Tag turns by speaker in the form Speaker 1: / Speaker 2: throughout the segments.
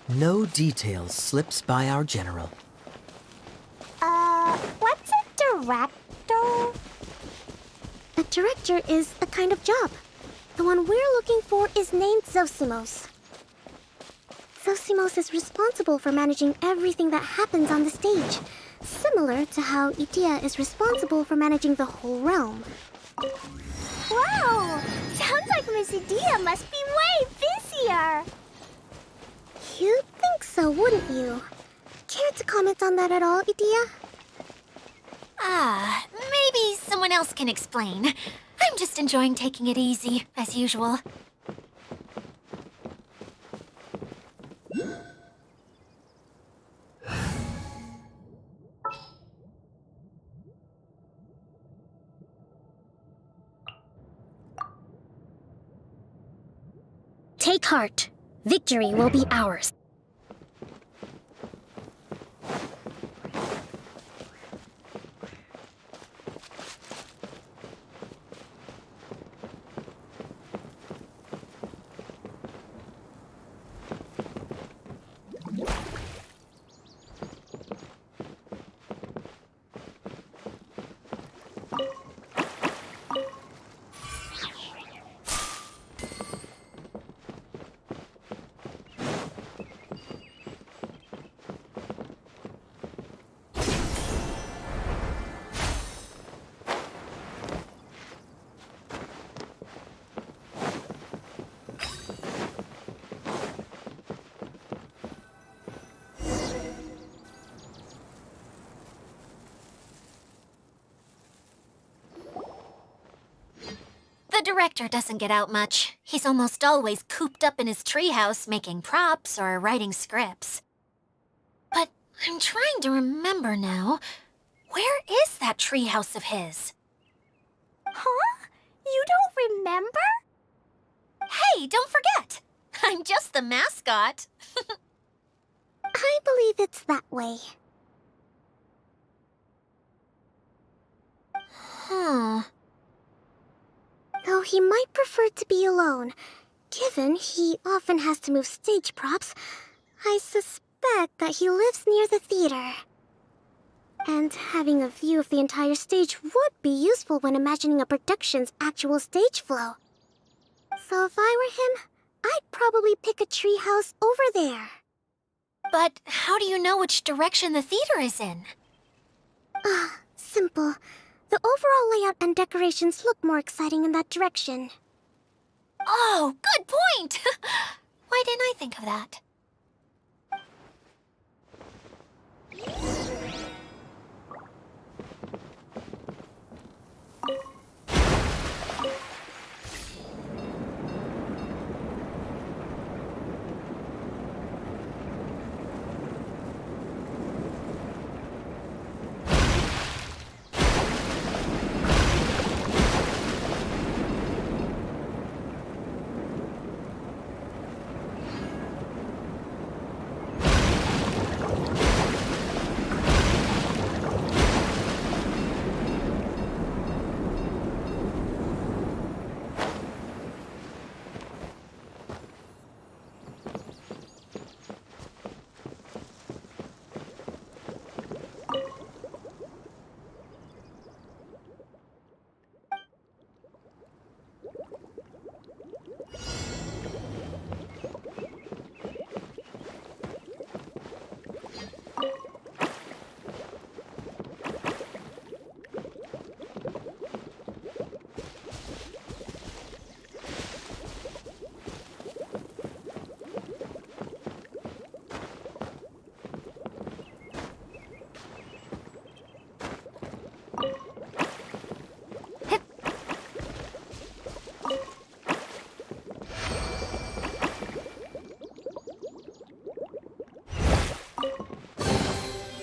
Speaker 1: No detail slips by our general.
Speaker 2: What's a director? A director is a kind of job. The one we're looking for is named Zosimos. Zosimos is responsible for managing everything that happens on the stage, similar to how Itea is responsible for managing the whole realm.
Speaker 3: Wow! Sounds like Miss Idea must be way busier.
Speaker 2: You'd think so, wouldn't you? Care to comment on that at all, Itea?
Speaker 4: Maybe someone else can explain. I'm just enjoying taking it easy, as usual.
Speaker 2: Take heart. Victory will be ours.
Speaker 4: The director doesn't get out much. He's almost always cooped up in his treehouse making props or writing scripts. But I'm trying to remember now. Where is that treehouse of his?
Speaker 3: Huh? You don't remember?
Speaker 4: Hey, don't forget! I'm just the mascot.
Speaker 2: I believe it's that way.
Speaker 4: Huh.
Speaker 2: Though he might prefer to be alone, given he often has to move stage props, I suspect that he lives near the theater. And having a view of the entire stage would be useful when imagining a production's actual stage flow. So if I were him, I'd probably pick a treehouse over there.
Speaker 4: But how do you know which direction the theater is in?
Speaker 2: Simple. The overall layout and decorations look more exciting in that direction.
Speaker 4: Oh, good point! Why didn't I think of that?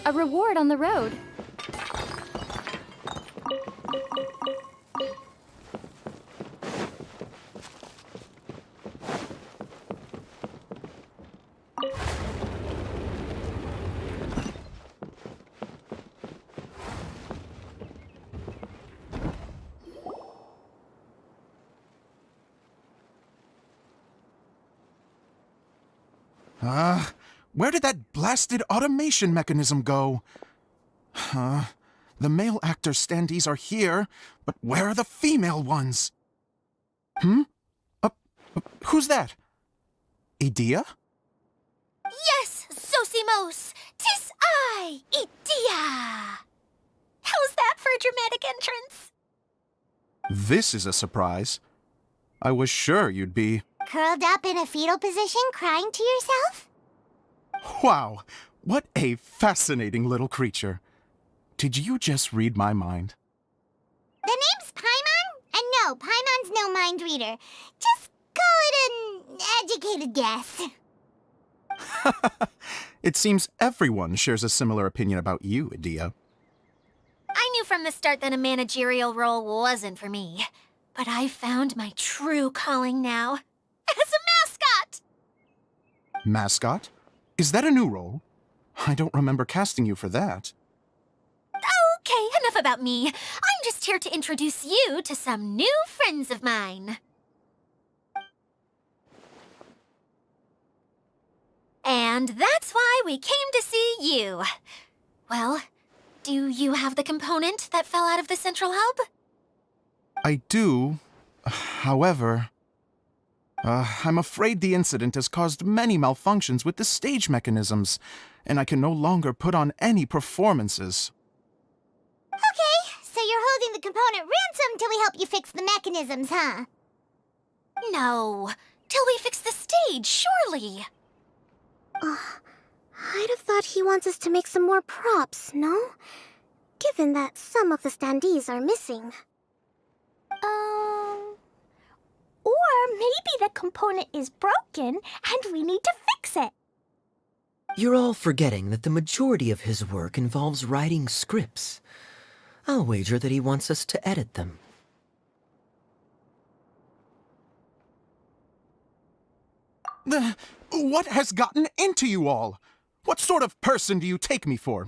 Speaker 5: A reward on the road.
Speaker 6: Where did that blasted automation mechanism go? The male actor standees are here, but where are the female ones? Who's that? Idea?
Speaker 4: Yes, Zosimos! 'Tis I, Idea! How's that for a dramatic entrance?
Speaker 6: This is a surprise. I was sure you'd be...
Speaker 3: Curled up in a fetal position, crying to yourself?
Speaker 6: Wow, what a fascinating little creature. Did you just read my mind?
Speaker 3: The name's Paimon? And no, Paimon's no mind reader. Just call it an educated guess.
Speaker 6: It seems everyone shares a similar opinion about you, Idea.
Speaker 4: I knew from the start that a managerial role wasn't for me. But I found my true calling now. As a mascot!
Speaker 6: Mascot? Is that a new role? I don't remember casting you for that.
Speaker 4: Okay, enough about me. I'm just here to introduce you to some new friends of mine. And that's why we came to see you. Well, do you have the component that fell out of the central hub?
Speaker 6: I do. However... I'm afraid the incident has caused many malfunctions with the stage mechanisms, and I can no longer put on any performances.
Speaker 3: Okay, so you're holding the component ransom till we help you fix the mechanisms, huh?
Speaker 4: No, till we fix the stage, surely.
Speaker 2: I'd have thought he wants us to make some more props, no? Given that some of the standees are missing.
Speaker 3: Or maybe the component is broken and we need to fix it.
Speaker 1: You're all forgetting that the majority of his work involves writing scripts. I'll wager that he wants us to edit them.
Speaker 6: What has gotten into you all? What sort of person do you take me for,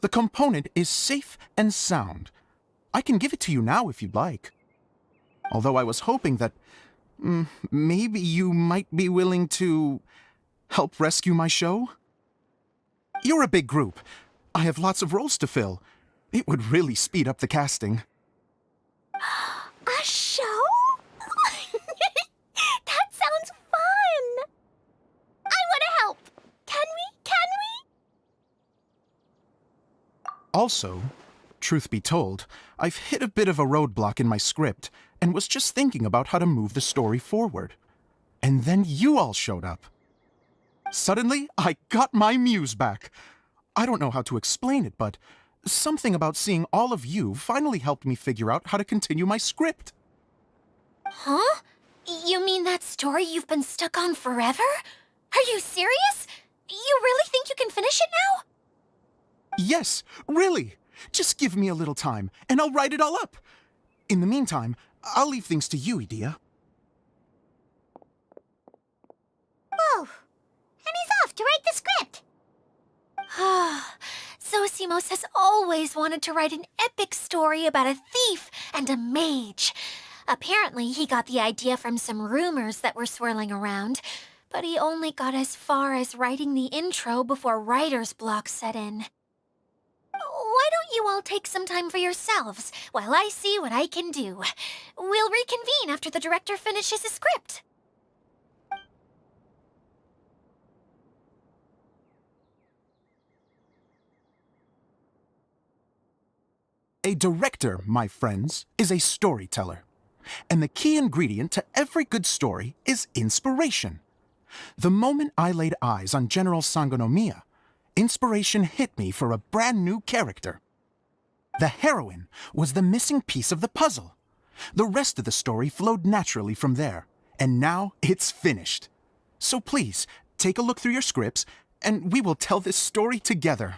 Speaker 6: The component is safe and sound. I can give it to you now if you'd like. Although I was hoping that maybe you might be willing to help rescue my show? You're a big group. I have lots of roles to fill. It would really speed up the casting.
Speaker 3: A show? That sounds fun! I want to help! Can we?
Speaker 6: Also, truth be told, I've hit a bit of a roadblock in my script and was just thinking about how to move the story forward. And then you all showed up. Suddenly, I got my muse back. I don't know how to explain it, but something about seeing all of you finally helped me figure out how to continue my script.
Speaker 4: Huh? You mean that story you've been stuck on forever? Are you serious? You really think you can finish it now?
Speaker 6: Yes, really. Just give me a little time, and I'll write it all up. In the meantime, I'll leave things to you, Idea.
Speaker 3: Whoa! And he's off to write the script!
Speaker 4: Zosimos has always wanted to write an epic story about a thief and a mage. Apparently, he got the idea from some rumors that were swirling around, but he only got as far as writing the intro before writer's block set in. Why don't you all take some time for yourselves while I see what I can do? We'll reconvene after the director finishes his script.
Speaker 6: A director, my friends, is a storyteller. And the key ingredient to every good story is inspiration. The moment I laid eyes on General Sangonomiya, inspiration hit me for a brand new character. The heroine was the missing piece of the puzzle. The rest of the story flowed naturally from there, and now it's finished. So please, take a look through your scripts, and we will tell this story together.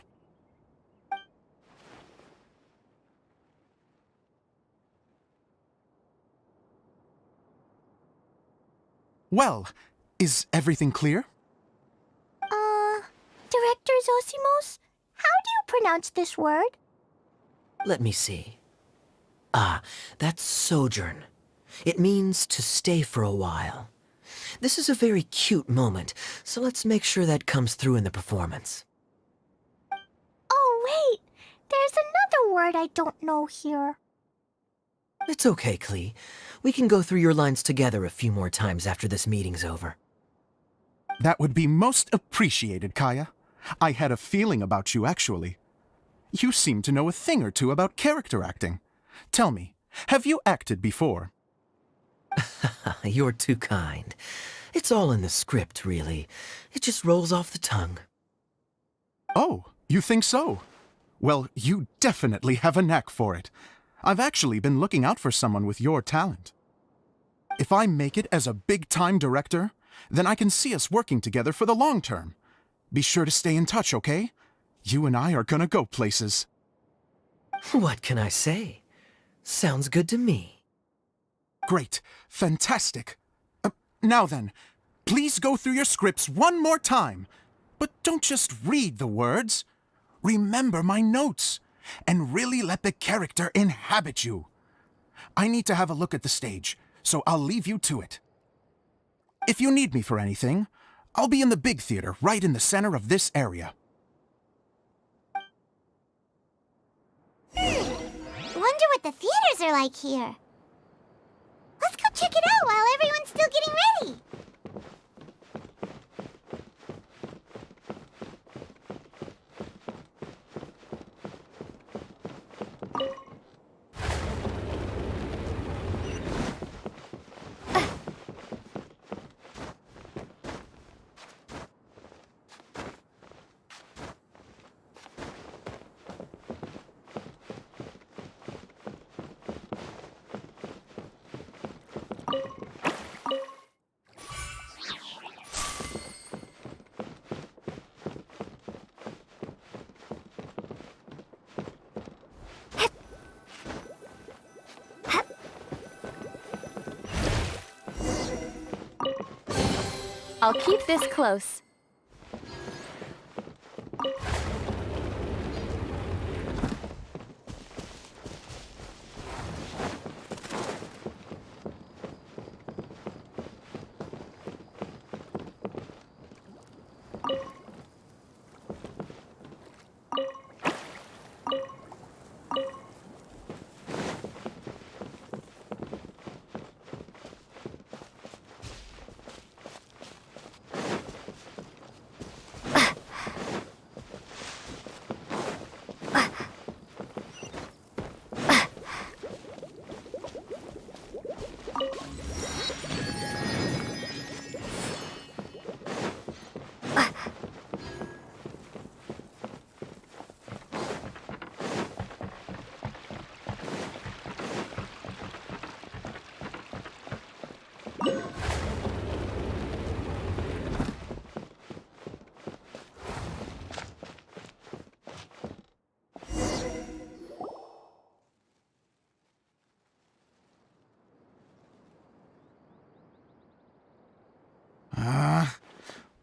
Speaker 6: Well, is everything clear?
Speaker 3: Director Zosimos, how do you pronounce this word?
Speaker 1: Let me see. That's sojourn. It means to stay for a while. This is a very cute moment, so let's make sure that comes through in the performance.
Speaker 2: Oh, wait! There's another word I don't know here.
Speaker 1: It's okay, Klee. We can go through your lines together a few more times after this meeting's over.
Speaker 6: That would be most appreciated, Kaya. I had a feeling about you, actually. You seem to know a thing or two about character acting. Tell me, have you acted before?
Speaker 1: You're too kind. It's all in the script, really. It just rolls off the tongue.
Speaker 6: Oh, you think so? Well, you definitely have a knack for it. I've actually been looking out for someone with your talent. If I make it as a big-time director, then I can see us working together for the long term. Be sure to stay in touch, okay? You and I are gonna go places.
Speaker 1: What can I say? Sounds good to me.
Speaker 6: Great. Fantastic. Now then, please go through your scripts one more time. But don't just read the words. Remember my notes, and really let the character inhabit you. I need to have a look at the stage, so I'll leave you to it. If you need me for anything, I'll be in the big theater right in the center of this area.
Speaker 3: Wonder what the theaters are like here. Let's go check it out while everyone's still getting ready.
Speaker 5: I'll keep this close.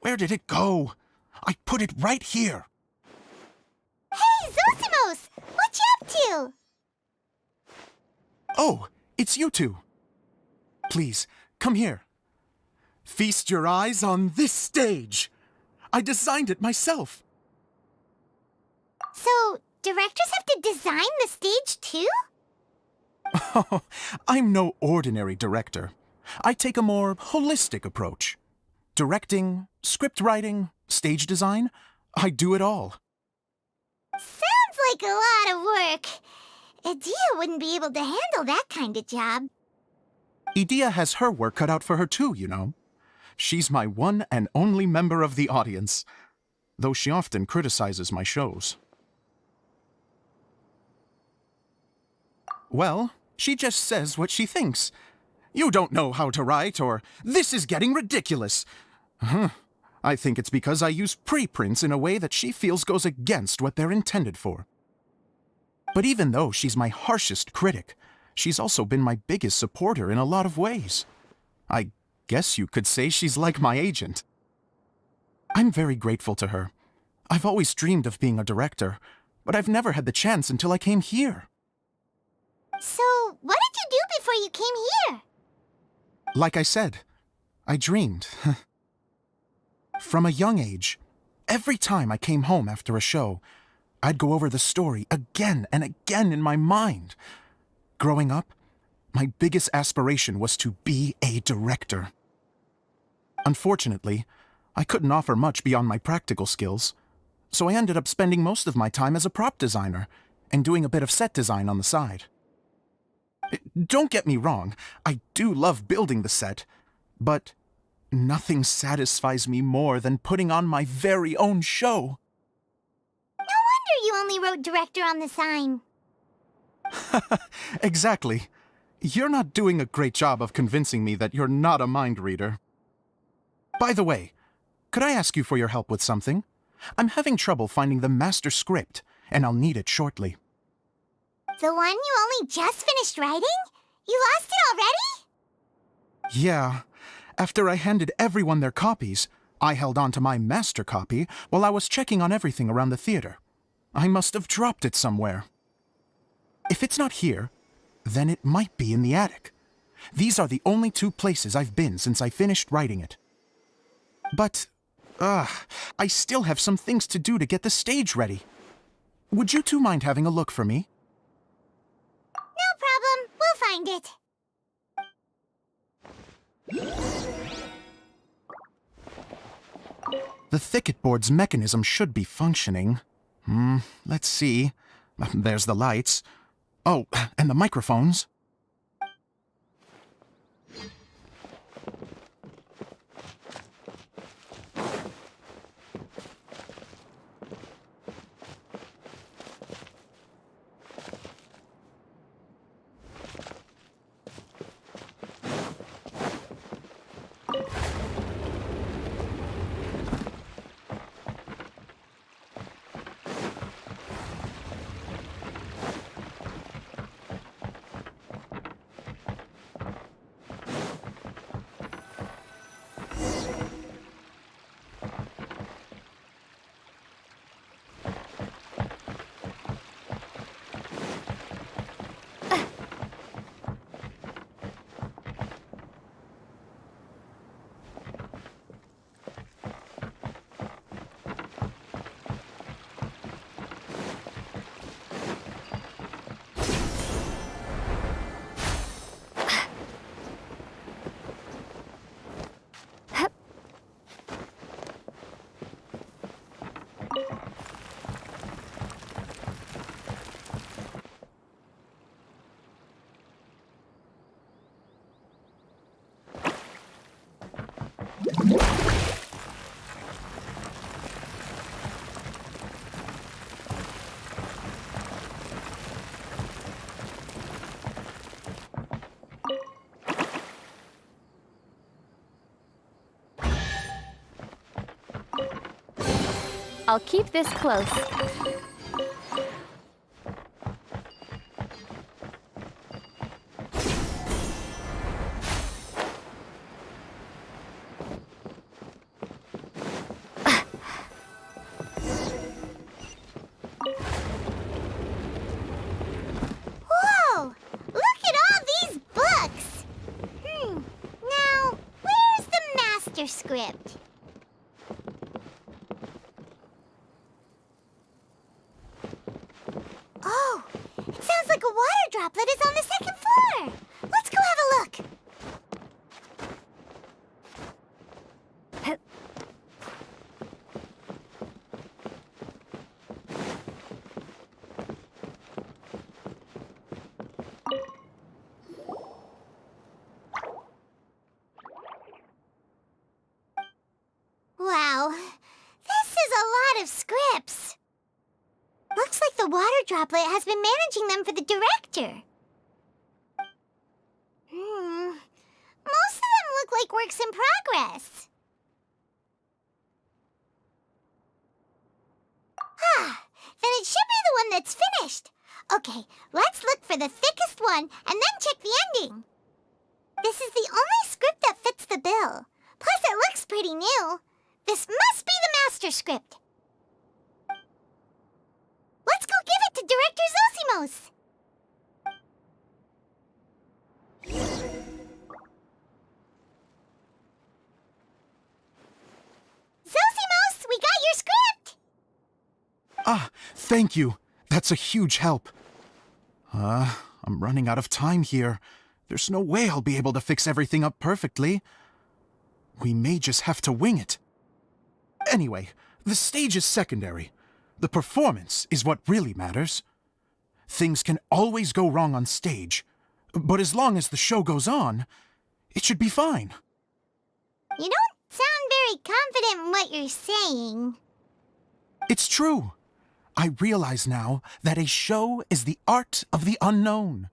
Speaker 6: Where did it go? I put it right here.
Speaker 3: Hey, Zosimos! What you up to?
Speaker 6: Oh, it's you two. Please, come here. Feast your eyes on this stage. I designed it myself.
Speaker 3: So, directors have to design the stage too?
Speaker 6: Oh, I'm no ordinary director. I take a more holistic approach. Directing, script writing, stage design, I do it all.
Speaker 3: Sounds like a lot of work. Adia wouldn't be able to handle that kind of job.
Speaker 6: Edea has her work cut out for her too, you know. She's my one and only member of the audience, though she often criticizes my shows. Well, she just says what she thinks. You don't know how to write, or this is getting ridiculous. I think it's because I use preprints in a way that she feels goes against what they're intended for. But even though she's my harshest critic, she's also been my biggest supporter in a lot of ways. I guess you could say she's like my agent. I'm very grateful to her. I've always dreamed of being a director, but I've never had the chance until I came here.
Speaker 3: So, what did you do before you came here?
Speaker 6: Like I said, I dreamed. From a young age, every time I came home after a show, I'd go over the story again and again in my mind. Growing up, my biggest aspiration was to be a director. Unfortunately, I couldn't offer much beyond my practical skills, so I ended up spending most of my time as a prop designer and doing a bit of set design on the side. Don't get me wrong, I do love building the set, but nothing satisfies me more than putting on my very own show.
Speaker 3: No wonder you only wrote director on the sign.
Speaker 6: Exactly. You're not doing a great job of convincing me that you're not a mind reader. By the way, could I ask you for your help with something? I'm having trouble finding the master script, and I'll need it shortly.
Speaker 3: The one you only just finished writing? You lost it already?
Speaker 6: Yeah. After I handed everyone their copies, I held on to my master copy while I was checking on everything around the theater. I must have dropped it somewhere. If it's not here, then it might be in the attic. These are the only two places I've been since I finished writing it. But, I still have some things to do to get the stage ready. Would you two mind having a look for me?
Speaker 3: No problem. We'll find it.
Speaker 6: The thicket board's mechanism should be functioning. Let's see. There's the lights. Oh, and the microphones.
Speaker 5: I'll keep this close.
Speaker 3: Whoa! Look at all these books! Now, where's the master script? Oh, it sounds like a water droplet is on the second floor. Let's go have a look. Wow, this is a lot of scripts. Looks like the water droplet has been managing them for the director. Most of them look like works in progress. Then it should be the one that's finished. Okay, let's look for the thickest one and then check the ending. This is the only script that fits the bill. Plus, it looks pretty new. This must be the master script. Let's go give it to Director Zosimos.
Speaker 6: Thank you. That's a huge help. I'm running out of time here. There's no way I'll be able to fix everything up perfectly. We may just have to wing it. Anyway, the stage is secondary. The performance is what really matters. Things can always go wrong on stage, but as long as the show goes on, it should be fine.
Speaker 3: You don't sound very confident in what you're saying.
Speaker 6: It's true. I realize now that a show is the art of the unknown.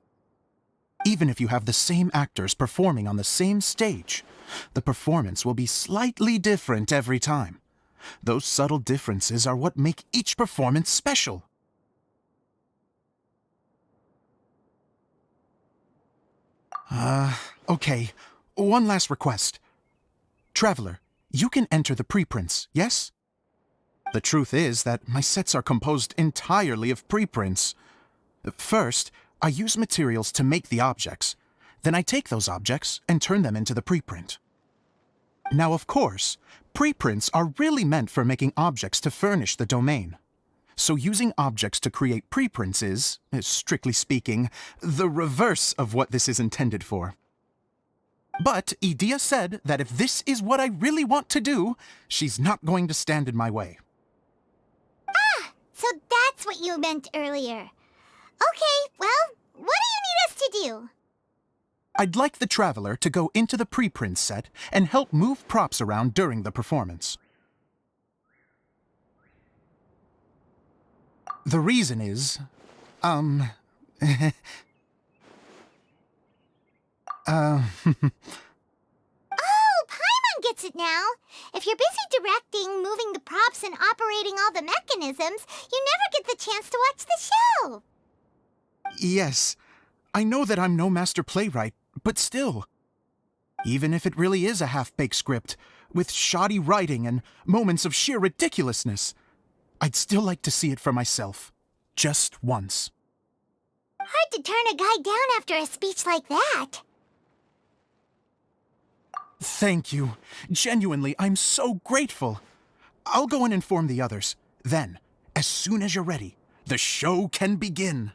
Speaker 6: Even if you have the same actors performing on the same stage, the performance will be slightly different every time. Those subtle differences are what make each performance special. Okay. One last request. Traveler, you can enter the preprints, yes? The truth is that my sets are composed entirely of preprints. First, I use materials to make the objects. Then I take those objects and turn them into the preprint. Now, of course, preprints are really meant for making objects to furnish the domain. So using objects to create preprints is, strictly speaking, the reverse of what this is intended for. But Edea said that if this is what I really want to do, she's not going to stand in my way.
Speaker 3: Ah, so that's what you meant earlier. Okay, well, what do you need us to do?
Speaker 6: I'd like the Traveler to go into the preprint set and help move props around during the performance. The reason is,
Speaker 3: Oh, Paimon gets it now. If you're busy directing, moving the props, and operating all the mechanisms, you never get the chance to watch the show.
Speaker 6: Yes, I know that I'm no master playwright, but still. Even if it really is a half-baked script, with shoddy writing and moments of sheer ridiculousness, I'd still like to see it for myself. Just once.
Speaker 3: Hard to turn a guy down after a speech like that.
Speaker 6: Thank you. Genuinely, I'm so grateful. I'll go and inform the others. Then, as soon as you're ready, the show can begin.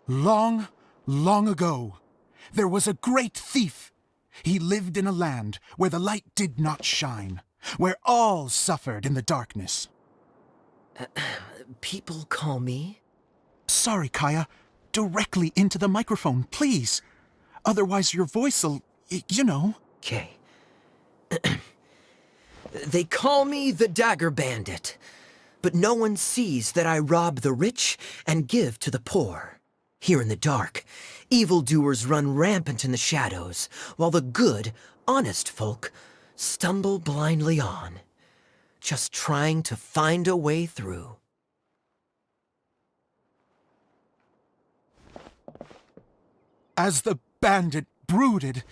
Speaker 6: Long, long ago, there was a great thief. He lived in a land where the light did not shine, where all suffered in the darkness.
Speaker 1: People call me?
Speaker 6: Sorry, Kaya. Directly into the microphone, please. Otherwise your voice'll, you know.
Speaker 1: Okay. They call me the Dagger Bandit, but no one sees that I rob the rich and give to the poor. Here in the dark, evildoers run rampant in the shadows, while the good, honest folk stumble blindly on, just trying to find a way through.
Speaker 6: As the bandit brooded,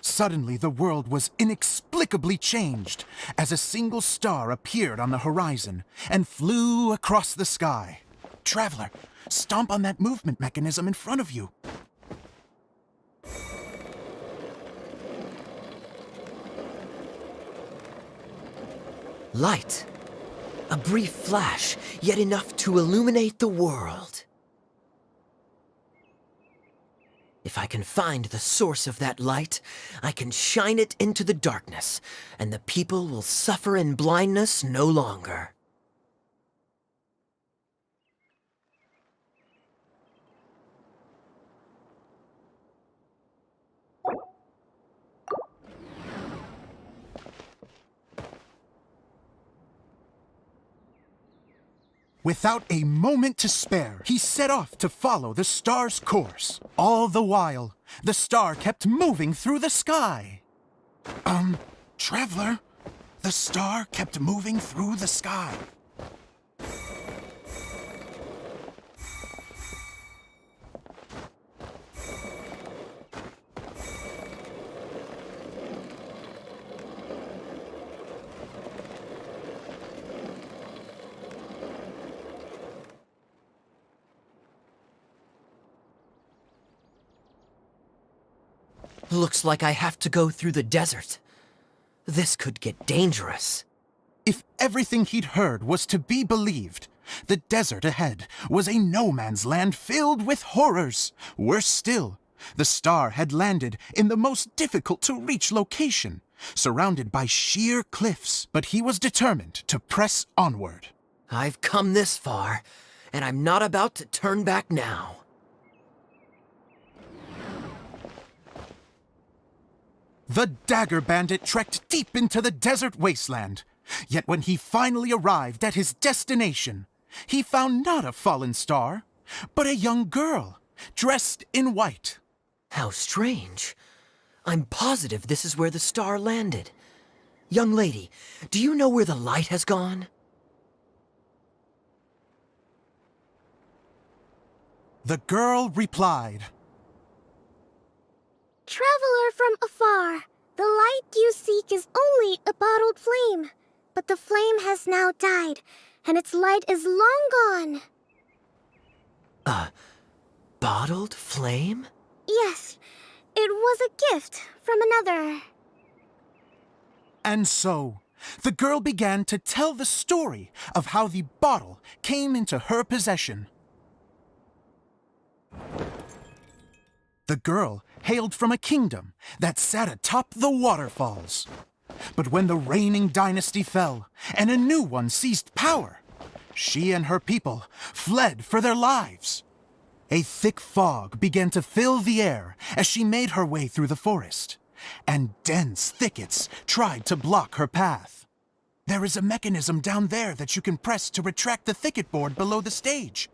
Speaker 6: suddenly the world was inexplicably changed as a single star appeared on the horizon and flew across the sky. Traveler, stomp on that movement mechanism in front of you.
Speaker 1: Light. A brief flash, yet enough to illuminate the world. If I can find the source of that light, I can shine it into the darkness, and the people will suffer in blindness no longer.
Speaker 6: Without a moment to spare, he set off to follow the star's course. All the while, the star kept moving through the sky. Traveler, the star kept moving through the sky.
Speaker 1: Looks like I have to go through the desert. This could get dangerous.
Speaker 6: If everything he'd heard was to be believed, the desert ahead was a no-man's land filled with horrors. Worse still, the star had landed in the most difficult-to-reach location, surrounded by sheer cliffs, but he was determined to press onward.
Speaker 1: I've come this far, and I'm not about to turn back now.
Speaker 6: The Dagger Bandit trekked deep into the desert wasteland. Yet when he finally arrived at his destination, he found not a fallen star, but a young girl, dressed in white.
Speaker 1: How strange. I'm positive this is where the star landed. Young lady, do you know where the light has gone?
Speaker 6: The girl replied,
Speaker 2: Traveler from afar, the light you seek is only a bottled flame. But the flame has now died, and its light is long gone.
Speaker 1: Bottled flame?
Speaker 2: Yes, it was a gift from another.
Speaker 6: And so, the girl began to tell the story of how the bottle came into her possession. The girl hailed from a kingdom that sat atop the waterfalls. But when the reigning dynasty fell and a new one seized power, she and her people fled for their lives. A thick fog began to fill the air as she made her way through the forest, and dense thickets tried to block her path. There is a mechanism down there that you can press to retract the thicket board below the stage.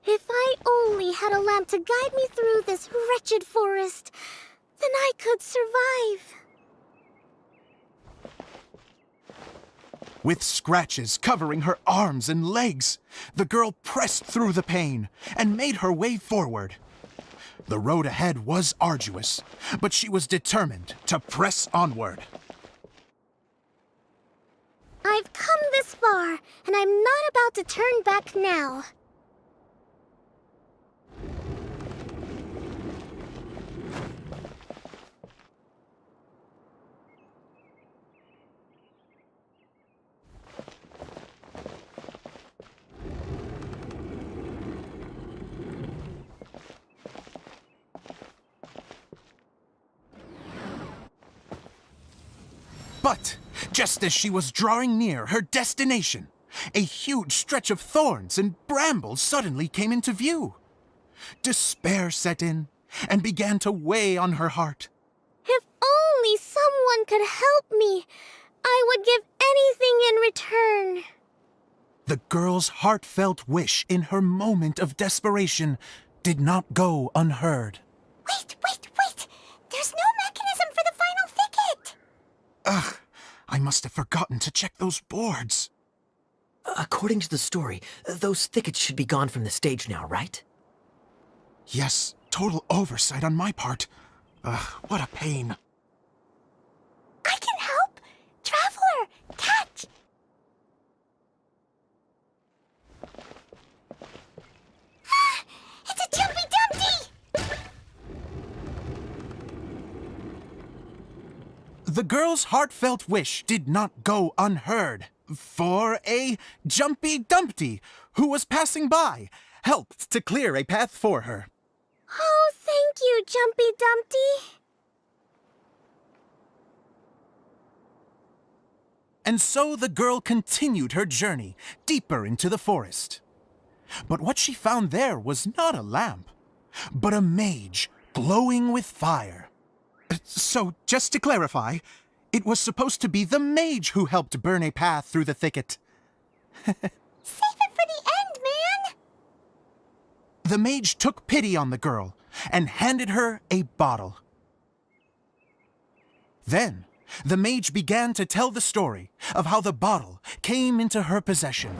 Speaker 2: If I only had a lamp to guide me through this wretched forest, then I could survive.
Speaker 6: With scratches covering her arms and legs, the girl pressed through the pain and made her way forward. The road ahead was arduous, but she was determined to press onward.
Speaker 2: I've come this far, and I'm not about to turn back now.
Speaker 6: But just as she was drawing near her destination, a huge stretch of thorns and brambles suddenly came into view. Despair set in and began to weigh on her heart.
Speaker 2: If only someone could help me, I would give anything in return.
Speaker 6: The girl's heartfelt wish in her moment of desperation did not go unheard.
Speaker 3: Wait! There's no mechanism for the final thicket!
Speaker 6: Ugh, I must have forgotten to check those boards.
Speaker 1: According to the story, those thickets should be gone from the stage now, right?
Speaker 6: Yes, total oversight on my part. Ugh, what a pain.
Speaker 3: I can help! Traveler, catch! It's a Jumpy Dumpty!
Speaker 6: The girl's heartfelt wish did not go unheard, for a Jumpy Dumpty, who was passing by, helped to clear a path for her.
Speaker 2: Oh, thank you, Jumpy Dumpty.
Speaker 6: And so the girl continued her journey deeper into the forest. But what she found there was not a lamp, but a mage glowing with fire. So, just to clarify, it was supposed to be the mage who helped burn a path through the thicket.
Speaker 3: Save it for the end, man!
Speaker 6: The mage took pity on the girl and handed her a bottle. Then, the mage began to tell the story of how the bottle came into her possession.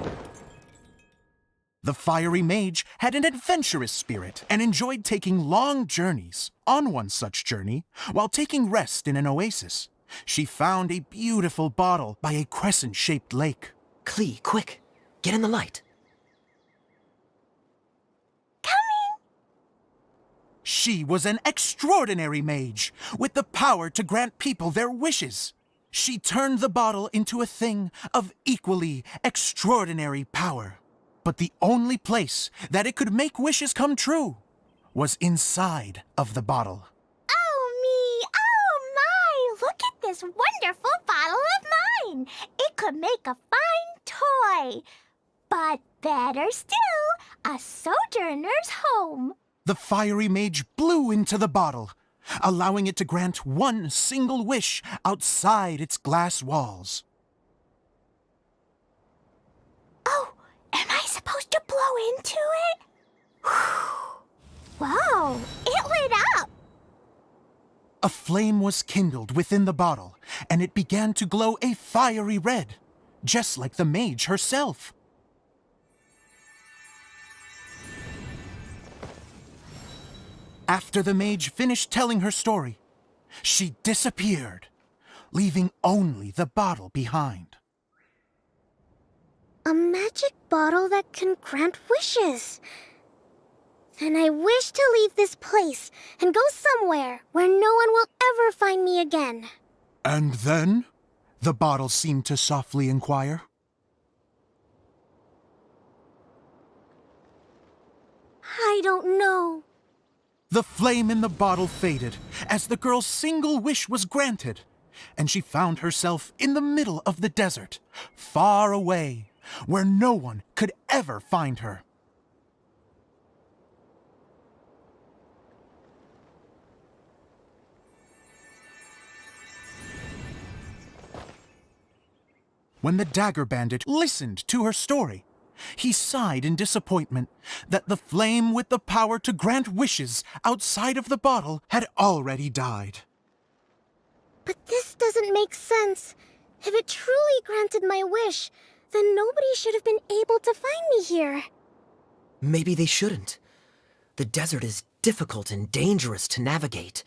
Speaker 6: The fiery mage had an adventurous spirit and enjoyed taking long journeys. On one such journey, while taking rest in an oasis, She found a beautiful bottle by a crescent-shaped lake.
Speaker 1: Klee, quick, get in the light.
Speaker 6: She was an extraordinary mage, with the power to grant people their wishes. She turned the bottle into a thing of equally extraordinary power. But the only place that it could make wishes come true was inside of the bottle.
Speaker 3: Oh, me! Oh, my! Look at this wonderful bottle of mine! It could make a fine toy. But better still, a sojourner's home.
Speaker 6: The fiery mage blew into the bottle, allowing it to grant one single wish outside its glass walls.
Speaker 3: Oh, am I supposed to blow into it? Whoa, it lit up!
Speaker 6: A flame was kindled within the bottle, and it began to glow a fiery red, just like the mage herself. After the mage finished telling her story, she disappeared, leaving only the bottle behind.
Speaker 2: A magic bottle that can grant wishes. Then I wish to leave this place and go somewhere where no one will ever find me again.
Speaker 6: And then? The bottle seemed to softly inquire.
Speaker 2: I don't know.
Speaker 6: The flame in the bottle faded as the girl's single wish was granted, and she found herself in the middle of the desert, far away, where no one could ever find her. When the Dagger Bandit listened to her story, he sighed in disappointment that the flame with the power to grant wishes outside of the bottle had already died.
Speaker 2: But this doesn't make sense. If it truly granted my wish, then nobody should have been able to find me here.
Speaker 1: Maybe they shouldn't. The desert is difficult and dangerous to navigate,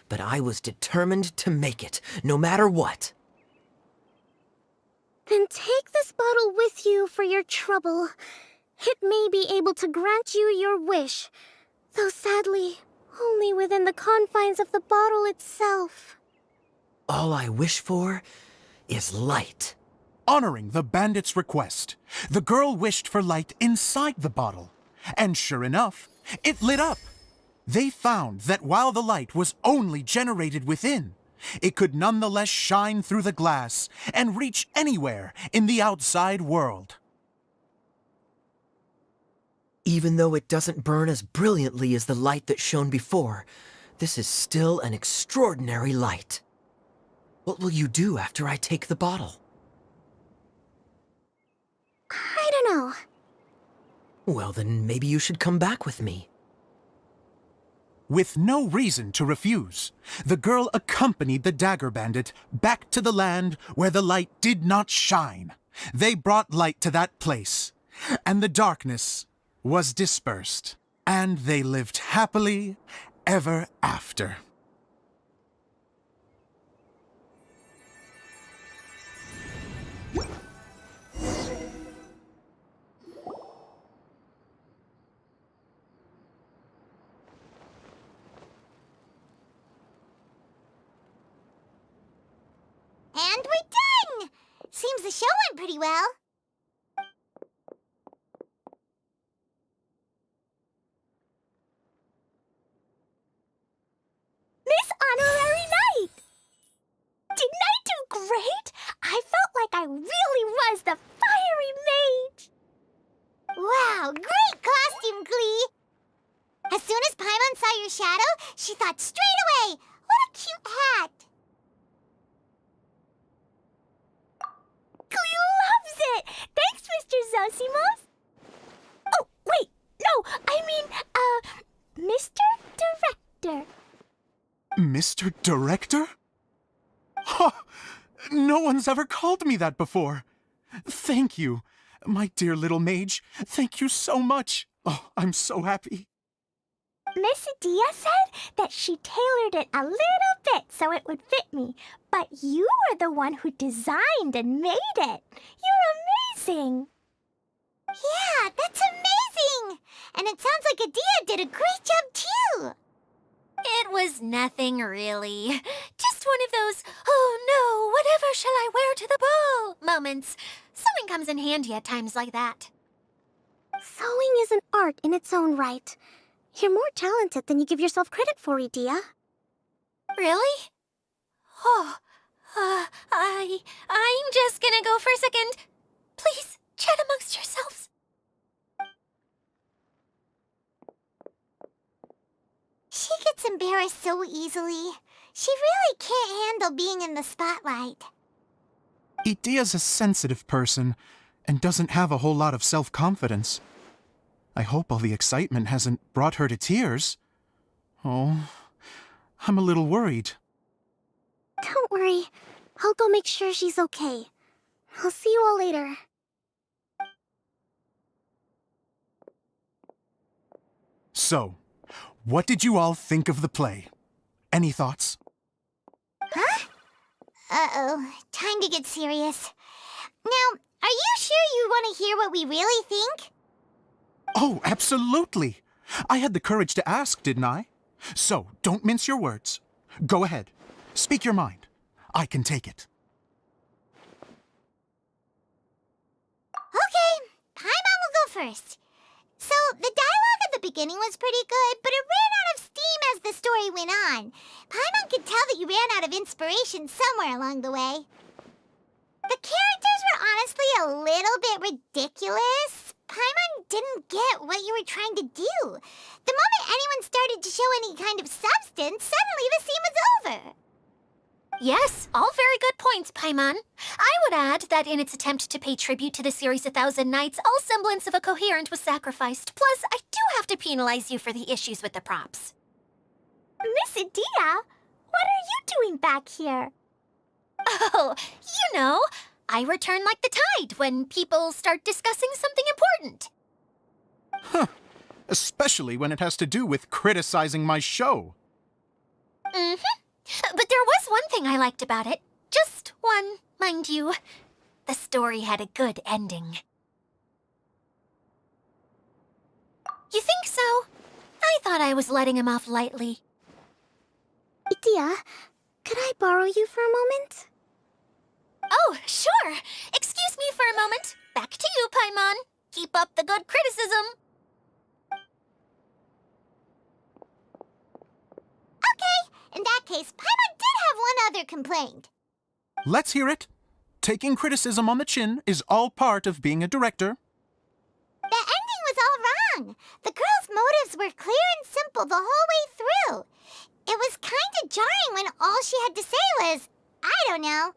Speaker 1: but I was determined to make it, no matter what.
Speaker 2: Then take this bottle with you for your trouble. It may be able to grant you your wish, though sadly, only within the confines of the bottle itself.
Speaker 1: All I wish for is light.
Speaker 6: Honoring the bandit's request, the girl wished for light inside the bottle, and sure enough, it lit up. They found that while the light was only generated within, it could nonetheless shine through the glass and reach anywhere in the outside world.
Speaker 1: Even though it doesn't burn as brilliantly as the light that shone before, this is still an extraordinary light. What will you do after I take the bottle?
Speaker 2: I don't know.
Speaker 1: Well, then maybe you should come back with me.
Speaker 6: With no reason to refuse, the girl accompanied the Dagger Bandit back to the land where the light did not shine. They brought light to that place, and the darkness was dispersed, and they lived happily ever after.
Speaker 3: And we're done! Seems the show went pretty well. Miss Honorary Knight! Didn't I do great? I felt like I really was the fiery mage. Wow, great costume, Glee! As soon as Paimon saw your shadow, she thought straight away, what a cute hat! Glee loves it! Thanks, Mr. Zosimos! Oh, wait, no, I mean, Mr. Director.
Speaker 6: Mr. Director? Ha! No one's ever called me that before. Thank you, my dear little mage. Thank you so much. Oh, I'm so happy.
Speaker 2: Miss Dia said that she tailored it a little bit so it would fit me, but you were the one who designed and made it. You're amazing.
Speaker 3: Yeah, that's amazing! And it sounds like Adia did a great job too!
Speaker 4: It was nothing really. Just one of those, oh no, whatever shall I wear to the ball moments. Sewing comes in handy at times like that.
Speaker 2: Sewing is an art in its own right. You're more talented than you give yourself credit for, Dia.
Speaker 4: Really? Oh, I'm just gonna go for a second. Please, chat amongst yourselves.
Speaker 3: She gets embarrassed so easily. She really can't handle being in the spotlight.
Speaker 6: Idia's a sensitive person and doesn't have a whole lot of self-confidence. I hope all the excitement hasn't brought her to tears. Oh, I'm a little worried.
Speaker 2: Don't worry. I'll go make sure she's okay. I'll see you all later.
Speaker 6: So, what did you all think of the play? Any thoughts?
Speaker 3: Huh? Uh-oh, time to get serious. Now, are you sure you want to hear what we really think?
Speaker 6: Oh, absolutely. I had the courage to ask, didn't I? So, don't mince your words. Go ahead. Speak your mind. I can take it.
Speaker 3: Okay, Paimon will go first. So, the dialogue at the beginning was pretty good, but it ran out of steam as the story went on. Paimon could tell that you ran out of inspiration somewhere along the way. The characters were honestly a little bit ridiculous. Paimon didn't get what you were trying to do. The moment anyone started to show any kind of substance, suddenly the scene was over.
Speaker 4: Yes, all very good points, Paimon. I would add that in its attempt to pay tribute to the series 1,000 Nights, all semblance of a coherent was sacrificed. Plus, I do have to penalize you for the issues with the props.
Speaker 2: Miss Dia, what are you doing back here?
Speaker 4: Oh, you know, I return like the tide when people start discussing something important.
Speaker 6: Huh. Especially when it has to do with criticizing my show.
Speaker 4: Mm-hmm. But there was one thing I liked about it. Just one, mind you. The story had a good ending. You think so? I thought I was letting him off lightly.
Speaker 2: Dia, could I borrow you for a moment?
Speaker 4: Oh, sure. Excuse me for a moment. Back to you, Paimon. Keep up the good criticism.
Speaker 3: Okay, in that case, Paimon did have one other complaint.
Speaker 6: Let's hear it. Taking criticism on the chin is all part of being a director.
Speaker 3: The ending was all wrong. The girl's motives were clear and simple the whole way through. It was kind of jarring when all she had to say was, I don't know.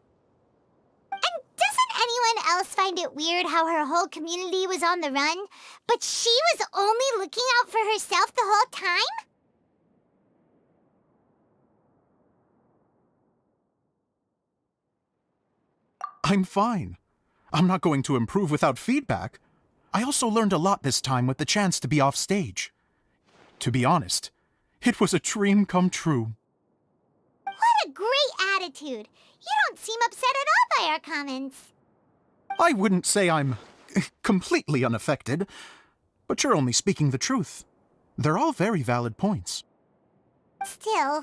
Speaker 3: And doesn't anyone else find it weird how her whole community was on the run, but she was only looking out for herself the whole time?
Speaker 6: I'm fine. I'm not going to improve without feedback. I also learned a lot this time with the chance to be off stage. To be honest, it was a dream come true.
Speaker 3: What a great attitude. You don't seem upset at all by our comments.
Speaker 6: I wouldn't say I'm completely unaffected, but you're only speaking the truth. They're all very valid points.
Speaker 3: Still,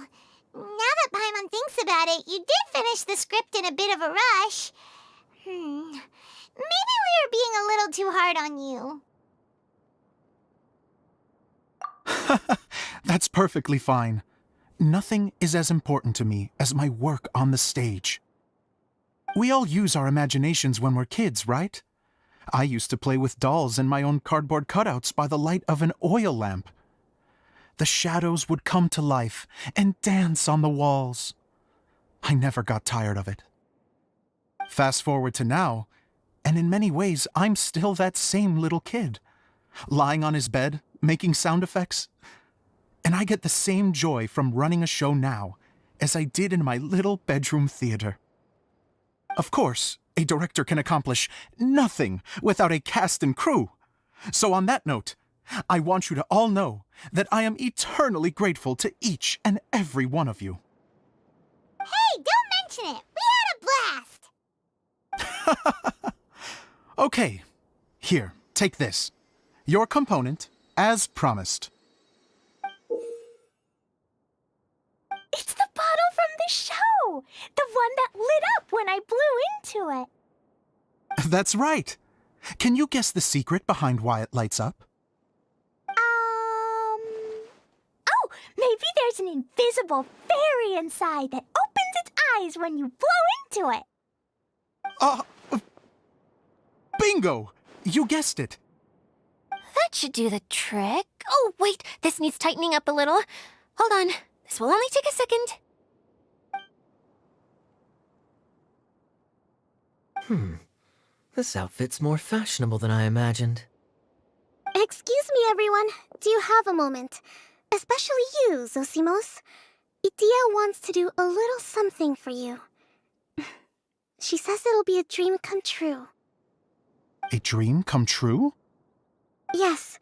Speaker 3: now that Paimon thinks about it, you did finish the script in a bit of a rush. Maybe we were being a little too hard on you.
Speaker 6: That's perfectly fine. Nothing is as important to me as my work on the stage. We all use our imaginations when we're kids, right? I used to play with dolls and my own cardboard cutouts by the light of an oil lamp. The shadows would come to life and dance on the walls. I never got tired of it. Fast forward to now, and in many ways, I'm still that same little kid, lying on his bed, making sound effects. And I get the same joy from running a show now as I did in my little bedroom theater. Of course, a director can accomplish nothing without a cast and crew. So on that note, I want you to all know that I am eternally grateful to each and every one of you.
Speaker 3: Hey, don't mention it. We had a blast.
Speaker 6: Okay, here, take this. Your component, as promised.
Speaker 3: It's the bottle from the show. The one that lit up when I blew into it.
Speaker 6: That's right. Can you guess the secret behind why it lights up?
Speaker 3: Oh, maybe there's an invisible fairy inside that opens its eyes when you blow into it.
Speaker 6: Uh, bingo! You guessed it.
Speaker 4: That should do the trick. Oh, wait, this needs tightening up a little. Hold on, this will only take a second.
Speaker 1: This outfit's more fashionable than I imagined.
Speaker 2: Excuse me, everyone. Do you have a moment? Especially you, Zosimos. Idia wants to do a little something for you. She says it'll be a dream come true.
Speaker 6: A dream come true?
Speaker 2: Yes.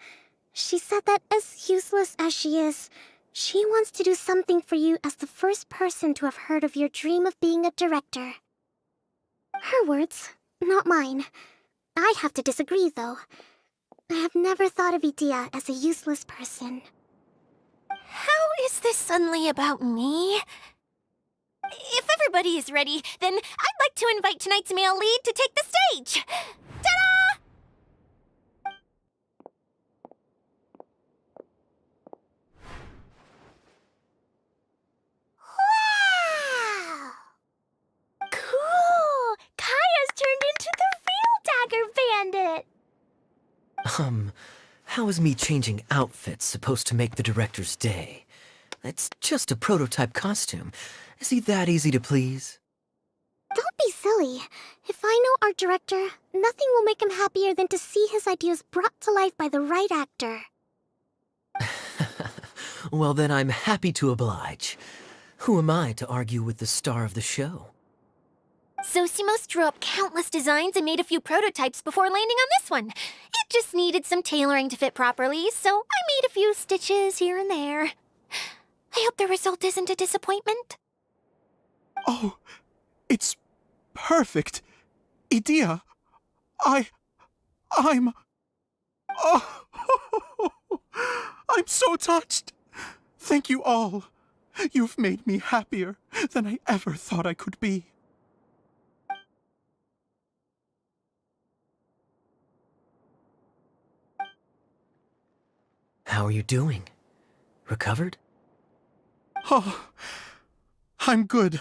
Speaker 2: She said that as useless as she is, she wants to do something for you as the first person to have heard of your dream of being a director. Her words, not mine. I'd have to disagree, though. I have never thought of Idia as a useless person.
Speaker 4: How is this suddenly about me? If everybody is ready, then I'd like to invite tonight's male lead to take the stage. Ta-da!
Speaker 3: Wow! Cool! Kaya's turned into the real Dagger Bandit!
Speaker 1: How is me changing outfits supposed to make the director's day? It's just a prototype costume. Is he that easy to please?
Speaker 2: Don't be silly. If I know our director, nothing will make him happier than to see his ideas brought to life by the right actor.
Speaker 1: Well, then I'm happy to oblige. Who am I to argue with the star of the show?
Speaker 4: Zosimos drew up countless designs and made a few prototypes before landing on this one. It just needed some tailoring to fit properly, so I made a few stitches here and there. I hope the result isn't a disappointment.
Speaker 6: Oh, it's perfect. Idia, I'm... Oh, I'm so touched. Thank you all. You've made me happier than I ever thought I could be.
Speaker 1: How are you doing? Recovered?
Speaker 6: Oh, I'm good.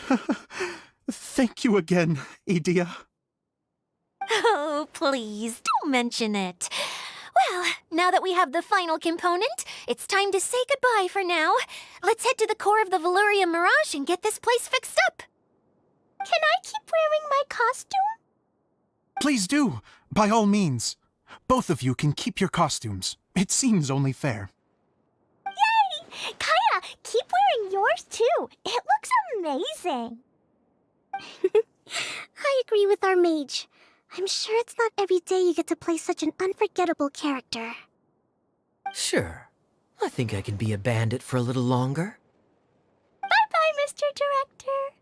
Speaker 6: Thank you again, Idia.
Speaker 4: Oh, please, don't mention it. Well, now that we have the final component, it's time to say goodbye for now. Let's head to the core of the Valurium Mirage and get this place fixed up.
Speaker 3: Can I keep wearing my costume?
Speaker 6: Please do, by all means. Both of you can keep your costumes. It seems only fair.
Speaker 3: Yay! Kaya, keep wearing yours too. It looks amazing.
Speaker 2: I agree with our mage. I'm sure it's not every day you get to play such an unforgettable character.
Speaker 1: Sure. I think I can be a bandit for a little longer.
Speaker 3: Bye-bye, Mr. Director.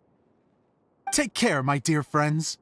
Speaker 6: Take care, my dear friends.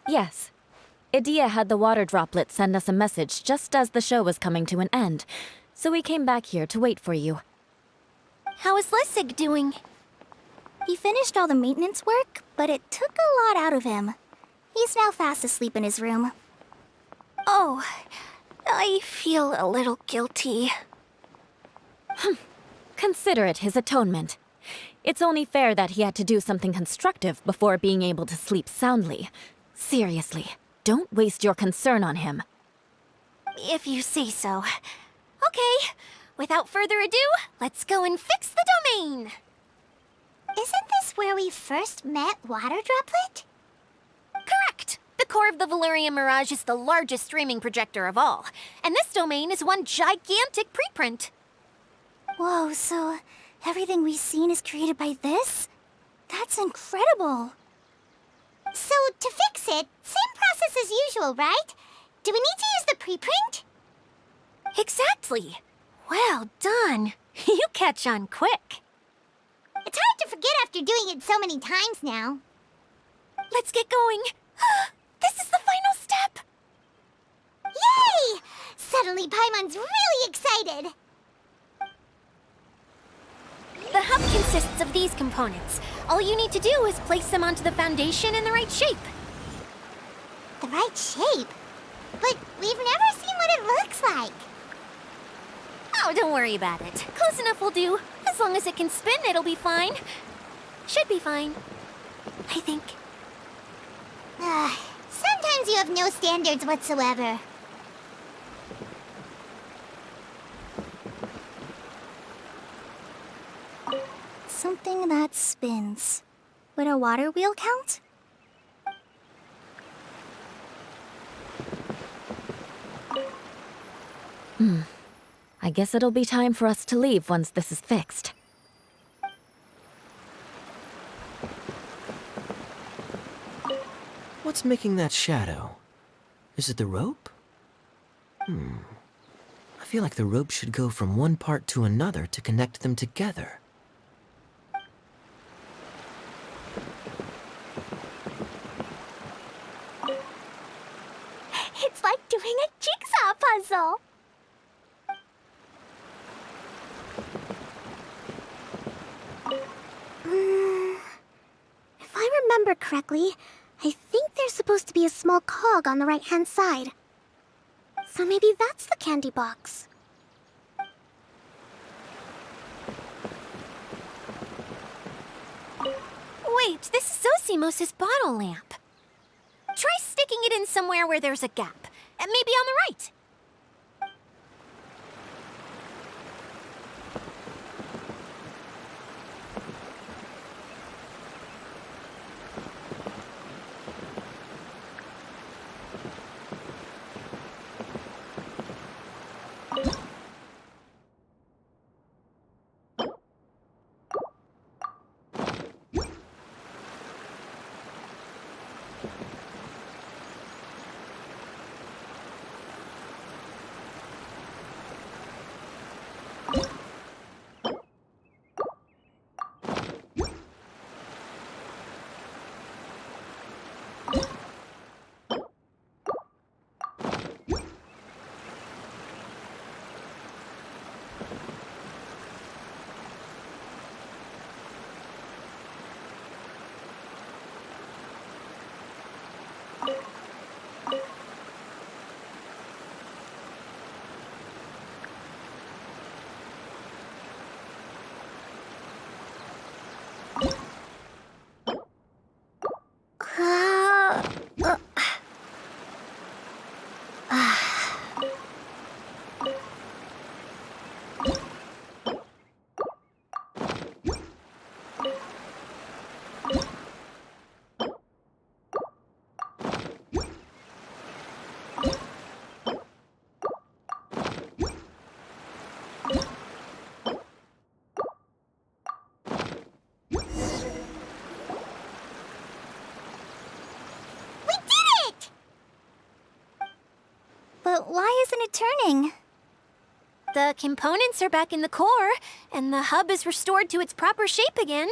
Speaker 5: Yes. Idia had the water droplet send us a message just as the show was coming to an end, so we came back here to wait for you.
Speaker 4: How is Lissig doing?
Speaker 2: He finished all the maintenance work, but it took a lot out of him. He's now fast asleep in his room.
Speaker 4: Oh, I feel a little guilty.
Speaker 5: Consider it his atonement. It's only fair that he had to do something constructive before being able to sleep soundly. Seriously, don't waste your concern on him.
Speaker 4: If you say so. Okay, without further ado, let's go and fix the domain!
Speaker 3: Isn't this where we first met Water Droplet?
Speaker 4: Correct! The core of the Valerian Mirage is the largest streaming projector of all, and this domain is one gigantic preprint.
Speaker 2: Whoa, so everything we've seen is created by this? That's incredible.
Speaker 3: So, to fix it, same process as usual, right? Do we need to use the preprint?
Speaker 4: Exactly! Well done! You catch on quick.
Speaker 3: It's hard to forget after doing it so many times now.
Speaker 4: Let's get going. This is the final step!
Speaker 3: Yay! Suddenly Paimon's really excited.
Speaker 4: The hub consists of these components. All you need to do is place them onto the foundation in the right shape.
Speaker 3: The right shape? But we've never seen what it looks like.
Speaker 4: Oh, don't worry about it. Close enough will do. As long as it can spin, it'll be fine. Should be fine. I think.
Speaker 3: Sometimes you have no standards whatsoever.
Speaker 2: Something that spins. Would a water wheel count?
Speaker 5: I guess it'll be time for us to leave once this is fixed.
Speaker 1: What's making that shadow? Is it the rope? I feel like the rope should go from one part to another to connect them together.
Speaker 2: It's like doing a jigsaw puzzle. If I remember correctly, I think there's supposed to be a small cog on the right-hand side. So maybe that's the candy box.
Speaker 4: Wait, this is Zosimos' bottle lamp. Try sticking it in somewhere where there's a gap. And maybe on the right.
Speaker 2: But why isn't it turning?
Speaker 4: The components are back in the core, and the hub is restored to its proper shape again.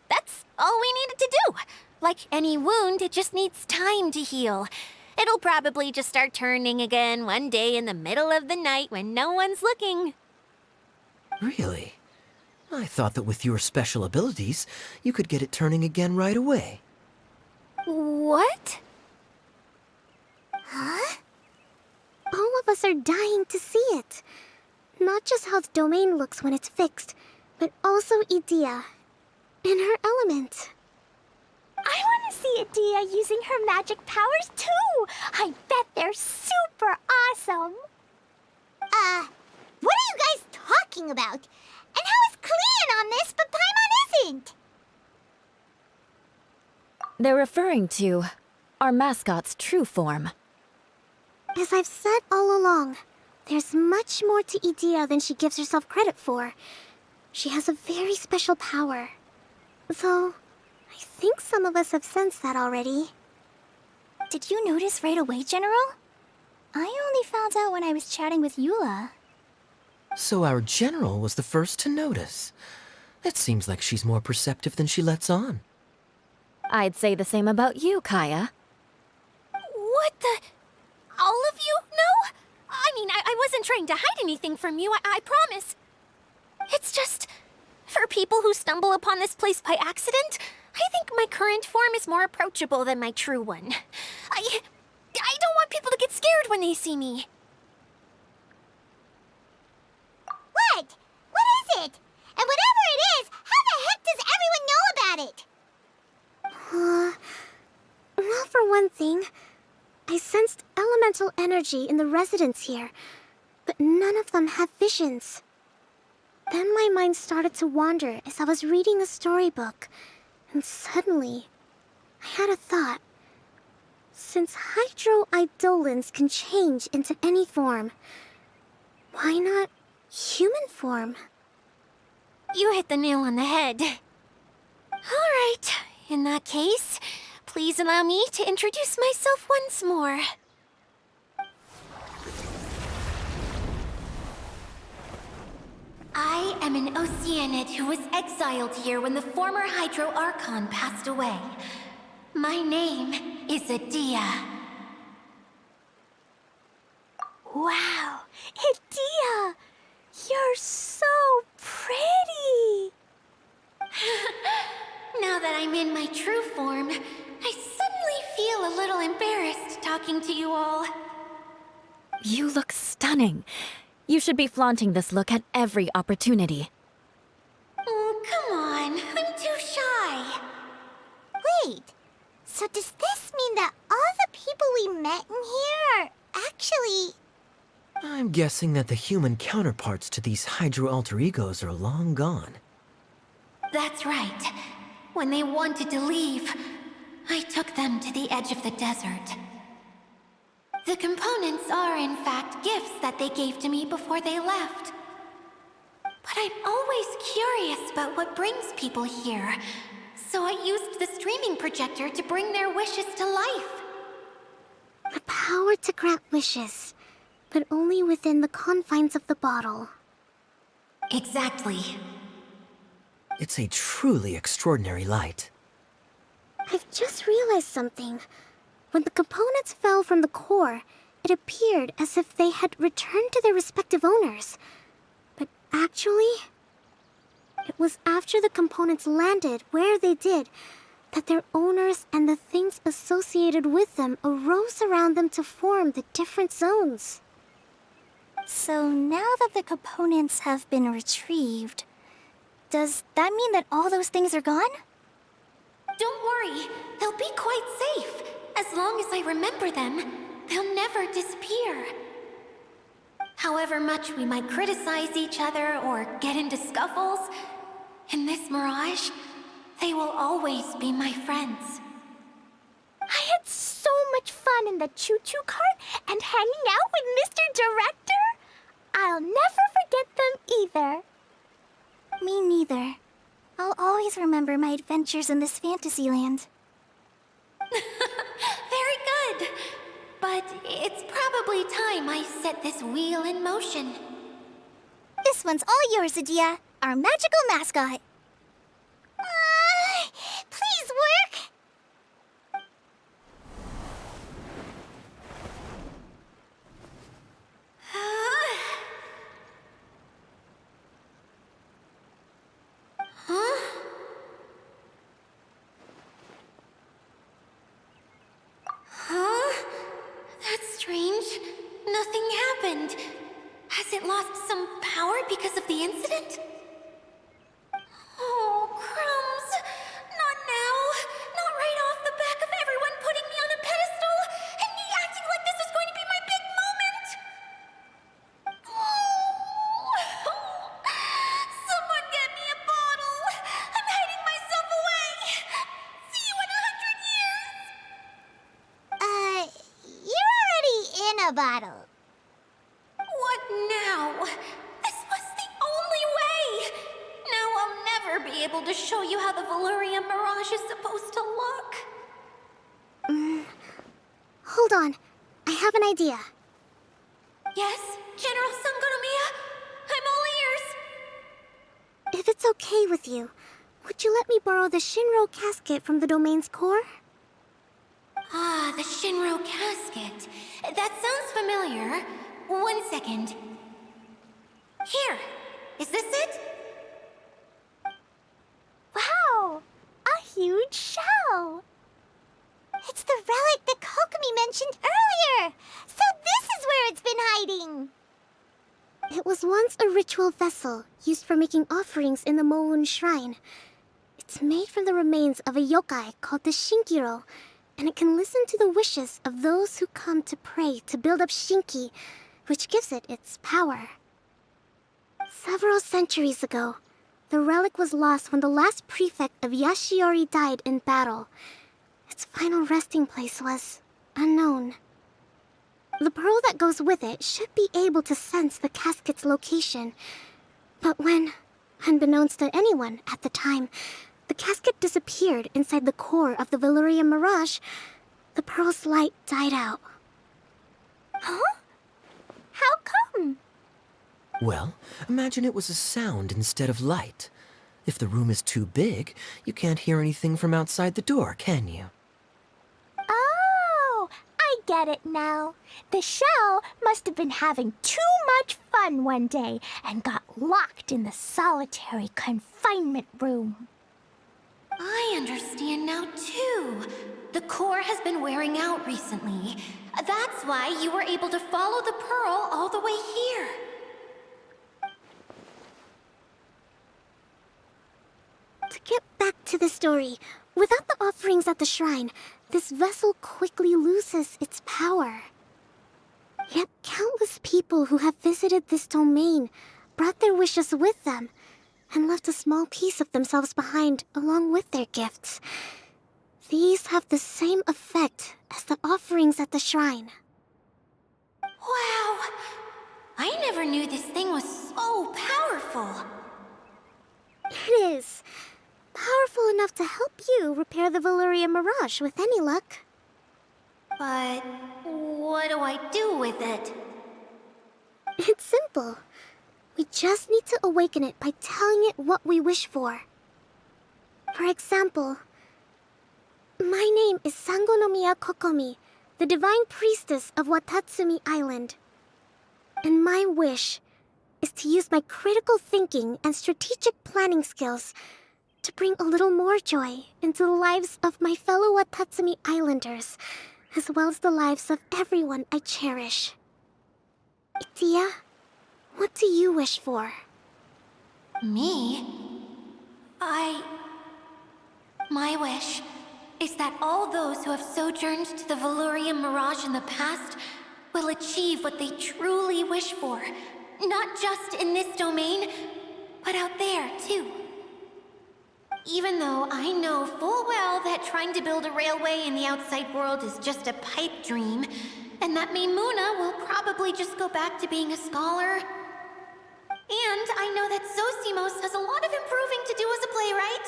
Speaker 4: That's all we needed to do. Like any wound, it just needs time to heal. It'll probably just start turning again one day in the middle of the night when no one's looking.
Speaker 1: Really? I thought that with your special abilities, you could get it turning again right away.
Speaker 4: What?
Speaker 2: All of us are dying to see it. Not just how the domain looks when it's fixed, but also Idea. In her element.
Speaker 3: I want to see Adia using her magic powers too! I bet they're super awesome! What are you guys talking about? And how is Clean on this, but Paimon isn't?
Speaker 5: They're referring to our mascot's true form.
Speaker 2: As I've said all along, there's much more to Idea than she gives herself credit for. She has a very special power. Though, I think some of us have sensed that already.
Speaker 3: Did you notice right away, General? I only found out when I was chatting with Eula.
Speaker 1: So our general was the first to notice. It seems like she's more perceptive than she lets on.
Speaker 5: I'd say the same about you, Kaya.
Speaker 4: What the? All of you? No? I mean, I wasn't trying to hide anything from you, I promise. It's just, for people who stumble upon this place by accident, I think my current form is more approachable than my true one. I don't want people to get scared when they see me.
Speaker 3: What? What is it? And whatever it is, how the heck does everyone know about it?
Speaker 2: Well, for one thing, I sensed elemental energy in the residents here, but none of them have visions. Then my mind started to wander as I was reading a storybook, and suddenly, I had a thought. Since hydroidolins can change into any form, why not human form?
Speaker 4: You hit the nail on the head. All right, in that case, please allow me to introduce myself once more. I am an Oceanid who was exiled here when the former Hydro Archon passed away. My name is Adia.
Speaker 3: Wow, Adia! You're so pretty!
Speaker 4: Now that I'm in my true form, I suddenly feel a little embarrassed talking to you all.
Speaker 5: You look stunning. You should be flaunting this look at every opportunity.
Speaker 4: Oh, come on. I'm too shy.
Speaker 3: Wait, so does this mean that all the people we met in here are actually...
Speaker 1: I'm guessing that the human counterparts to these Hydro alter egos are long gone.
Speaker 4: That's right. When they wanted to leave, I took them to the edge of the desert. The components are, in fact, gifts that they gave to me before they left. But I'm always curious about what brings people here, so I used the streaming projector to bring their wishes to life.
Speaker 2: The power to grant wishes, but only within the confines of the bottle.
Speaker 4: Exactly.
Speaker 1: It's a truly extraordinary light.
Speaker 2: I've just realized something. When the components fell from the core, it appeared as if they had returned to their respective owners. But actually, it was after the components landed where they did that their owners and the things associated with them arose around them to form the different zones.
Speaker 3: So now that the components have been retrieved, does that mean that all those things are gone?
Speaker 4: Don't worry, they'll be quite safe. As long as I remember them, they'll never disappear. However much we might criticize each other or get into scuffles, in this mirage, they will always be my friends.
Speaker 3: I had so much fun in the choo-choo cart and hanging out with Mr. Director. I'll never forget them either. Me neither. I'll always remember my adventures in this fantasy land.
Speaker 4: Very good. But it's probably time I set this wheel in motion.
Speaker 3: This one's all yours, Adia, our magical mascot. Please work.
Speaker 4: happened? Has it lost some power because of the incident? Oh, crumbs! Not now! Not right off the back of everyone putting me on a pedestal and me acting like this was going to be my big moment! Oh. Someone get me a bottle! I'm hiding myself away! See you in 100 years!
Speaker 3: You're already in a bottle.
Speaker 4: What now? This was the only way! Now I'll never be able to show you how the Valurian Mirage is supposed to look.
Speaker 2: Hold on. I have an idea.
Speaker 4: Yes, General Sangonomiya? I'm all ears.
Speaker 2: If it's okay with you, would you let me borrow the Shinro casket from the domain's core?
Speaker 4: Ah, the Shinro casket. That sounds familiar. 1 second. Here. Is this it?
Speaker 3: Wow! A huge shell! It's the relic that Kokomi mentioned earlier! So this is where it's been hiding!
Speaker 2: It was once a ritual vessel used for making offerings in the Moun Shrine. It's made from the remains of a yokai called the Shinkiro, and it can listen to the wishes of those who come to pray to build up Shinki, which gives it its power. Several centuries ago, the relic was lost when the last prefect of Yashiori died in battle. Its final resting place was unknown. The pearl that goes with it should be able to sense the casket's location. But when, unbeknownst to anyone at the time, the casket disappeared inside the core of the Valurian Mirage, the pearl's light died out.
Speaker 3: Huh? How come?
Speaker 1: Well, imagine it was a sound instead of light. If the room is too big, you can't hear anything from outside the door, can you?
Speaker 3: Oh, I get it now. The shell must have been having too much fun one day and got locked in the solitary confinement room.
Speaker 4: I understand now, too. The core has been wearing out recently. That's why you were able to follow the pearl all the way here.
Speaker 2: To get back to the story, without the offerings at the shrine, this vessel quickly loses its power. Yet countless people who have visited this domain brought their wishes with them and left a small piece of themselves behind along with their gifts. These have the same effect as the offerings at the shrine.
Speaker 4: Wow! I never knew this thing was so powerful.
Speaker 2: It is. Powerful enough to help you repair the Valurian Mirage with any luck.
Speaker 4: But what do I do with it?
Speaker 2: It's simple. We just need to awaken it by telling it what we wish for. For example, my name is Sangonomiya Kokomi, the divine priestess of Watatsumi Island. And my wish is to use my critical thinking and strategic planning skills to bring a little more joy into the lives of my fellow Watatsumi Islanders, as well as the lives of everyone I cherish. Itia, what do you wish for?
Speaker 4: Me? My wish is that all those who have sojourned to the Valurian Mirage in the past will achieve what they truly wish for. Not just in this domain, but out there, too. Even though I know full well that trying to build a railway in the outside world is just a pipe dream, and that Maimuna will probably just go back to being a scholar. And I know that Zosimos has a lot of improving to do as a playwright.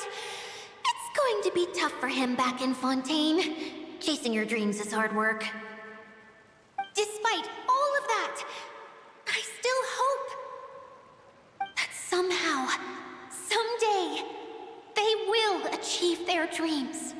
Speaker 4: It's going to be tough for him back in Fontaine. Chasing your dreams is hard work. Despite all of that, I still hope that somehow, someday, they will achieve their dreams.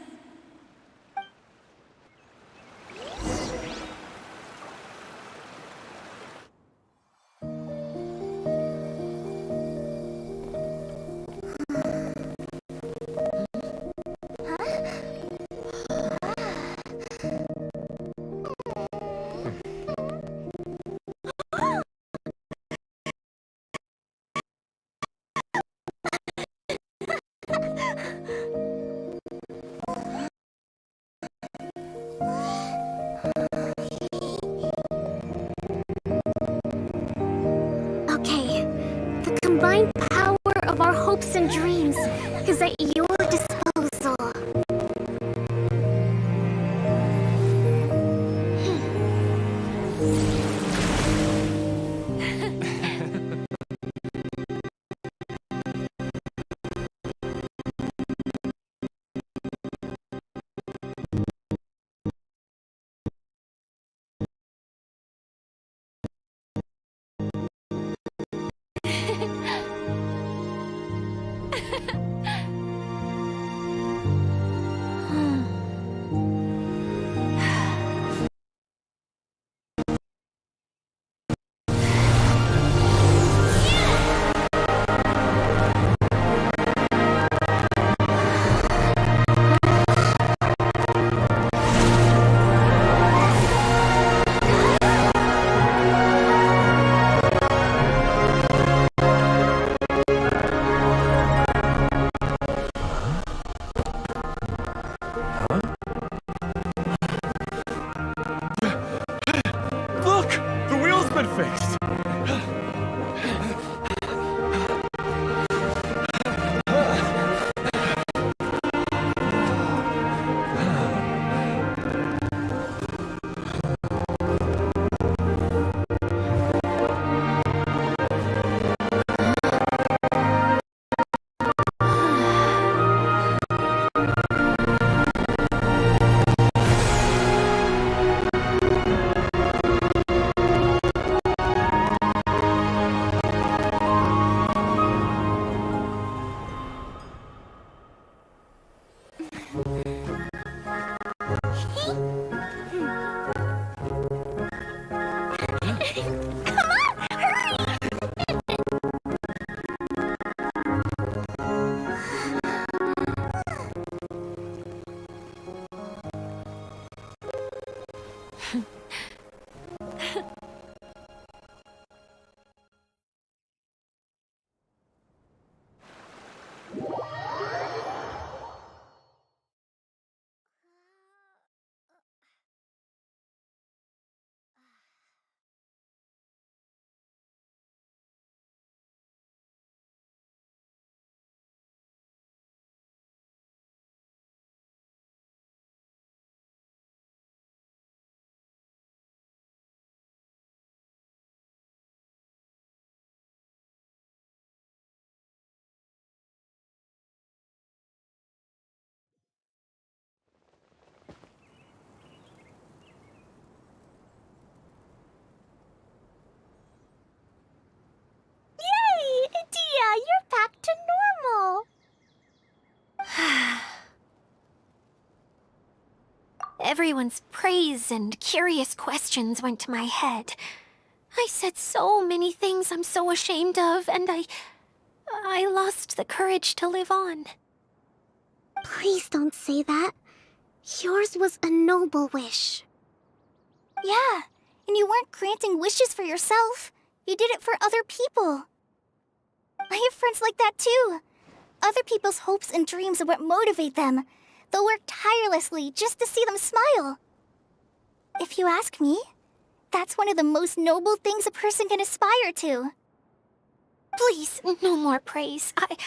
Speaker 4: Everyone's praise and curious questions went to my head. I said so many things I'm so ashamed of, and I lost the courage to live on.
Speaker 2: Please don't say that. Yours was a noble wish.
Speaker 3: Yeah, and you weren't granting wishes for yourself. You did it for other people. I have friends like that too. Other people's hopes and dreams are what motivate them. They'll work tirelessly just to see them smile. If you ask me, that's one of the most noble things a person can aspire to.
Speaker 4: Please, no more praise. I'm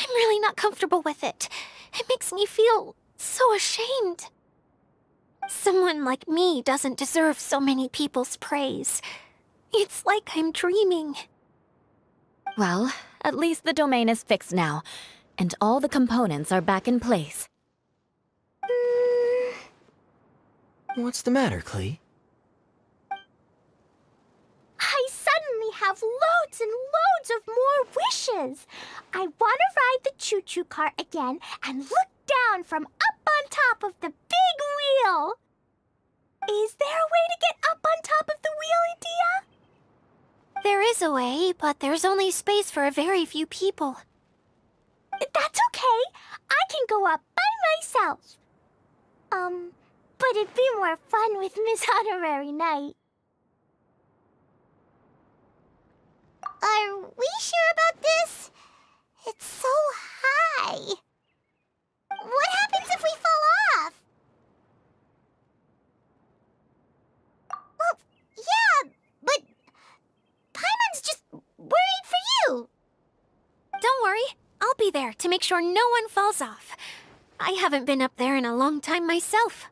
Speaker 4: really not comfortable with it. It makes me feel so ashamed. Someone like me doesn't deserve so many people's praise. It's like I'm dreaming.
Speaker 5: Well, at least the domain is fixed now, and all the components are back in place.
Speaker 1: What's the matter, Klee?
Speaker 3: I suddenly have loads and loads of more wishes. I want to ride the choo-choo cart again and look down from up on top of the big wheel. Is there a way to get up on top of the wheel, Edea?
Speaker 4: There is a way, but there's only space for a very few people.
Speaker 3: That's okay. I can go up by myself. But it'd be more fun with Miss Honorary Knight. Are we sure about this? It's so high. What happens if we fall off? Well, yeah, but Paimon's just worried for you.
Speaker 4: Don't worry, I'll be there to make sure no one falls off. I haven't been up there in a long time myself.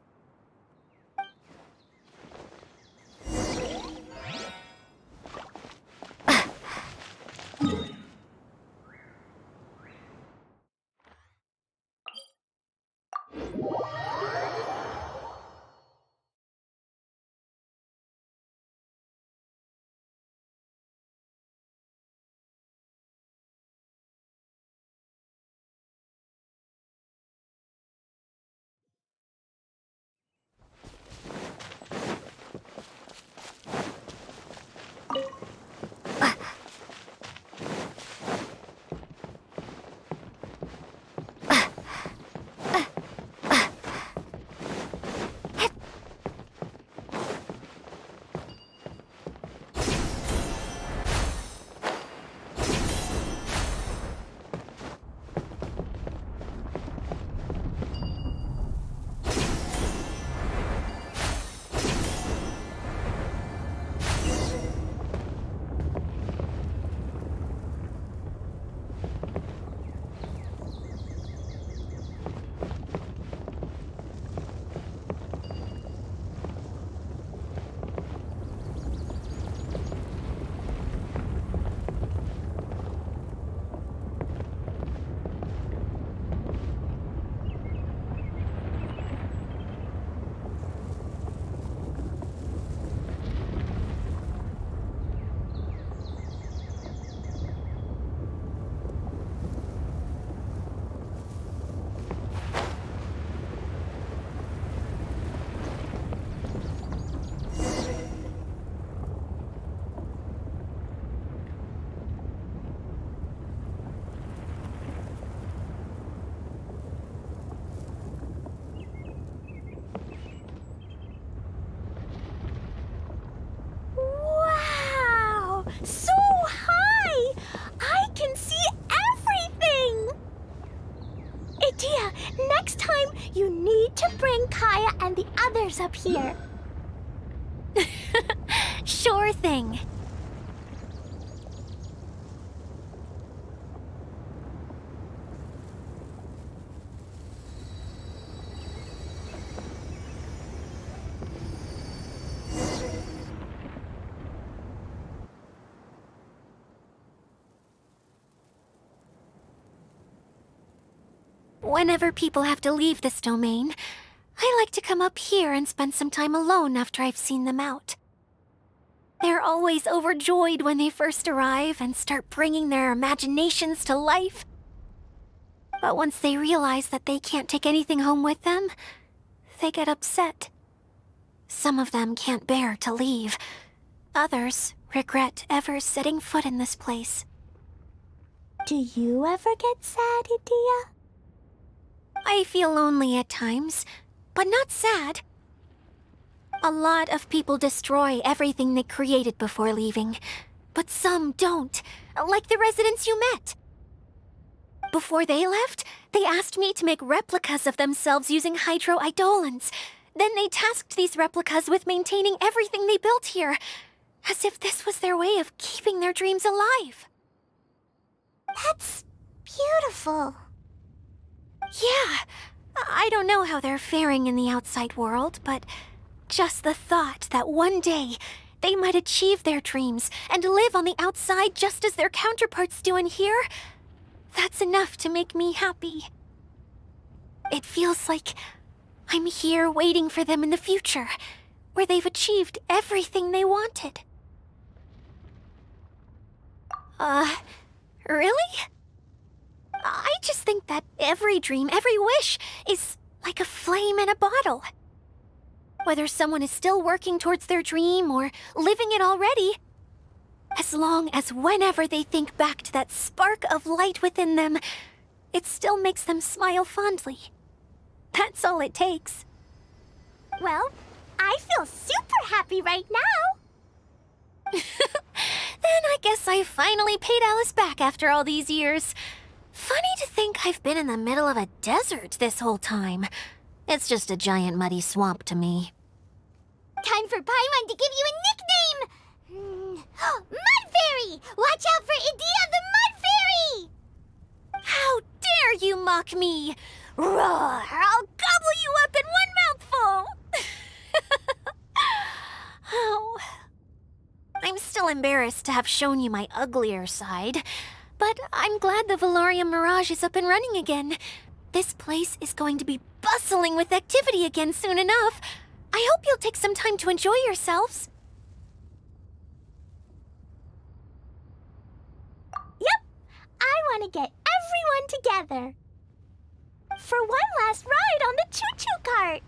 Speaker 3: Wow! So high! I can see everything! Edea, next time you need to bring Kaya and the others up here.
Speaker 4: Sure thing. Whenever people have to leave this domain, I like to come up here and spend some time alone after I've seen them out. They're always overjoyed when they first arrive and start bringing their imaginations to life. But once they realize that they can't take anything home with them, they get upset. Some of them can't bear to leave. Others regret ever setting foot in this place.
Speaker 3: Do you ever get sad, Idia?
Speaker 4: I feel lonely at times, but not sad. A lot of people destroy everything they created before leaving, but some don't, like the residents you met. Before they left, they asked me to make replicas of themselves using hydroidolins. Then they tasked these replicas with maintaining everything they built here, as if this was their way of keeping their dreams alive.
Speaker 3: That's beautiful.
Speaker 4: Yeah, I don't know how they're faring in the outside world, but just the thought that one day they might achieve their dreams and live on the outside just as their counterparts do in here, that's enough to make me happy. It feels like I'm here waiting for them in the future, where they've achieved everything they wanted. Really? I just think that every dream, every wish, is like a flame in a bottle. Whether someone is still working towards their dream or living it already, as long as whenever they think back to that spark of light within them, it still makes them smile fondly. That's all it takes.
Speaker 3: Well, I feel super happy right now.
Speaker 4: Then I guess I finally paid Alice back after all these years. Funny to think I've been in the middle of a desert this whole time. It's just a giant muddy swamp to me.
Speaker 3: Time for Paimon to give you a nickname! Mud Fairy! Watch out for Idia the Mud Fairy!
Speaker 4: How dare you mock me! Roar! I'll gobble you up in one mouthful! Oh. I'm still embarrassed to have shown you my uglier side, but I'm glad the Valorium Mirage is up and running again. This place is going to be bustling with activity again soon enough. I hope you'll take some time to enjoy yourselves.
Speaker 3: Yep, I want to get everyone together. For one last ride on the choo-choo cart.